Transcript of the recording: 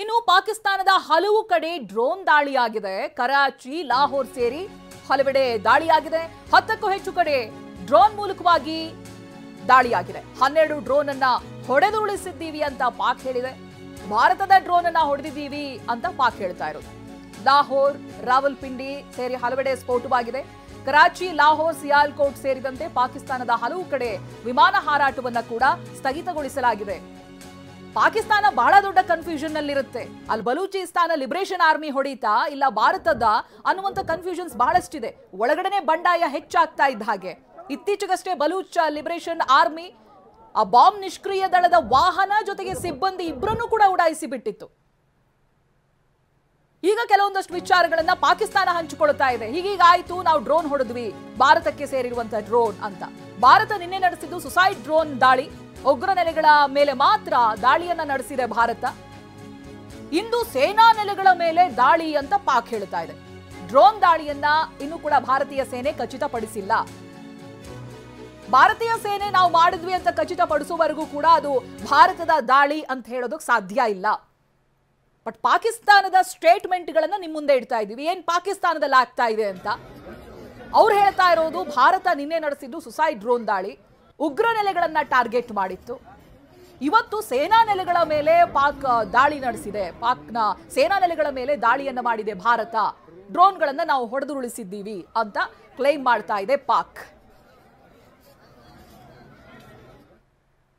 ಇನ್ನು ಪಾಕಿಸ್ತಾನದ ಹಲವು ಕಡೆ ಡ್ರೋನ್ ದಾಳಿಯಾಗಿದೆ. ಕರಾಚಿ, ಲಾಹೋರ್ ಸೇರಿ ಹಲವೆಡೆ ದಾಳಿಯಾಗಿದೆ. 10ಕ್ಕೂ ಹೆಚ್ಚು ಕಡೆ ಡ್ರೋನ್ ಮೂಲಕವಾಗಿ ದಾಳಿಯಾಗಿದೆ. 12 ಡ್ರೋನ್ ಅನ್ನ ಹೊಡೆದುರುಳಿಸಿದ್ದೀವಿ ಅಂತ ಪಾಕ್ ಹೇಳಿದೆ. ಭಾರತದ ಡ್ರೋನ್ ಅನ್ನ ಹೊಡೆದಿದ್ದೀವಿ ಅಂತ ಪಾಕ್ ಹೇಳ್ತಾ ಇರೋದು. ಲಾಹೋರ್, ರಾವಲ್ಪಿಂಡಿ ಸೇರಿ ಹಲವೆಡೆ ಸ್ಫೋಟವಾಗಿದೆ. ಕರಾಚಿ, ಲಾಹೋರ್, ಸಿಯಾಲ್ಕೋಟ್ ಸೇರಿದಂತೆ ಪಾಕಿಸ್ತಾನದ ಹಲವು ಕಡೆ ವಿಮಾನ ಹಾರಾಟವನ್ನ ಕೂಡ ಸ್ಥಗಿತಗೊಳಿಸಲಾಗಿದೆ. ಪಾಕಿಸ್ತಾನ ಬಹಳ ದೊಡ್ಡ ಕನ್ಫ್ಯೂಷನ್ ನಲ್ಲಿರುತ್ತೆ. ಅಲ್ಲಿ ಬಲೂಚಿಸ್ತಾನ ಲಿಬರೇಷನ್ ಆರ್ಮಿ ಹೊಡಿತಾ ಇಲ್ಲ ಭಾರತದ ಅನ್ನುವಂಥ ಕನ್ಫ್ಯೂಷನ್ಸ್ ಬಹಳಷ್ಟಿದೆ. ಒಳಗಡೆನೆ ಬಂಡಾಯ ಹೆಚ್ಚಾಗ್ತಾ ಇದ್ದ ಹಾಗೆ ಇತ್ತೀಚೆಗಷ್ಟೇ ಬಲೂಚ್ ಲಿಬರೇಷನ್ ಆರ್ಮಿ ಆ ಬಾಂಬ್ ನಿಷ್ಕ್ರಿಯ ದಳದ ವಾಹನ ಜೊತೆಗೆ ಸಿಬ್ಬಂದಿ ಇಬ್ಬರನ್ನೂ ಕೂಡ ಉಡಾಯಿಸಿ ಬಿಟ್ಟಿತ್ತು. ಈಗ ಕೆಲವೊಂದಷ್ಟು ವಿಚಾರಗಳನ್ನ ಪಾಕಿಸ್ತಾನ ಹಂಚಿಕೊಳ್ತಾ ಇದೆ. ಹೀಗೀಗಾಯ್ತು, ನಾವು ಡ್ರೋನ್ ಹೊಡೆದ್ವಿ, ಭಾರತಕ್ಕೆ ಸೇರಿರುವಂತಹ ಡ್ರೋನ್ ಅಂತ. ಭಾರತ ನಿನ್ನೆ ನಡೆಸಿದ್ದು ಸುಸೈಡ್ ಡ್ರೋನ್ ದಾಳಿ. ಉಗ್ರ ನೆಲೆಗಳ ಮೇಲೆ ಮಾತ್ರ ದಾಳಿಯನ್ನ ನಡೆಸಿದೆ ಭಾರತ. ಇಂದು ಸೇನಾ ನೆಲೆಗಳ ಮೇಲೆ ದಾಳಿ ಅಂತ ಪಾಕ್ ಹೇಳ್ತಾ ಇದೆ. ಡ್ರೋನ್ ದಾಳಿಯನ್ನ ಇನ್ನೂ ಕೂಡ ಭಾರತೀಯ ಸೇನೆ ಖಚಿತಪಡಿಸಿಲ್ಲ. ಭಾರತೀಯ ಸೇನೆ ನಾವು ಮಾಡಿದ್ವಿ ಅಂತ ಖಚಿತಪಡಿಸುವವರೆಗೂ ಕೂಡ ಅದು ಭಾರತದ ದಾಳಿ ಅಂತ ಹೇಳೋದಕ್ಕೆ ಸಾಧ್ಯ ಇಲ್ಲ. ಬಟ್ ಪಾಕಿಸ್ತಾನದ ಸ್ಟೇಟ್ಮೆಂಟ್ಗಳನ್ನ ನಿಮ್ಮ ಮುಂದೆ ಇಡ್ತಾ ಇದೀವಿ. ಏನ್ ಪಾಕಿಸ್ತಾನದಲ್ಲಿ ಆಗ್ತಾ ಇದೆ ಅಂತ ಅವ್ರು ಹೇಳ್ತಾ ಇರೋದು, ಭಾರತ ನಿನ್ನೆ ನಡೆಸಿದ್ದು ಸುಸೈಡ್ ಡ್ರೋನ್ ದಾಳಿ, ಉಗ್ರ ನೆಲೆಗಳನ್ನ ಟಾರ್ಗೆಟ್ ಮಾಡಿತ್ತು. ಇವತ್ತು ಸೇನಾ ನೆಲೆಗಳ ಮೇಲೆ ಪಾಕ್ ದಾಳಿ ನಡೆಸಿದೆ. ಪಾಕ್ನ ಸೇನಾ ನೆಲೆಗಳ ಮೇಲೆ ದಾಳಿಯನ್ನ ಮಾಡಿದೆ ಭಾರತ. ಡ್ರೋನ್ಗಳನ್ನ ನಾವು ಹೊಡೆದುರುಳಿಸಿದ್ದೀವಿ ಅಂತ ಕ್ಲೈಮ್ ಮಾಡ್ತಾ ಇದೆ ಪಾಕ್.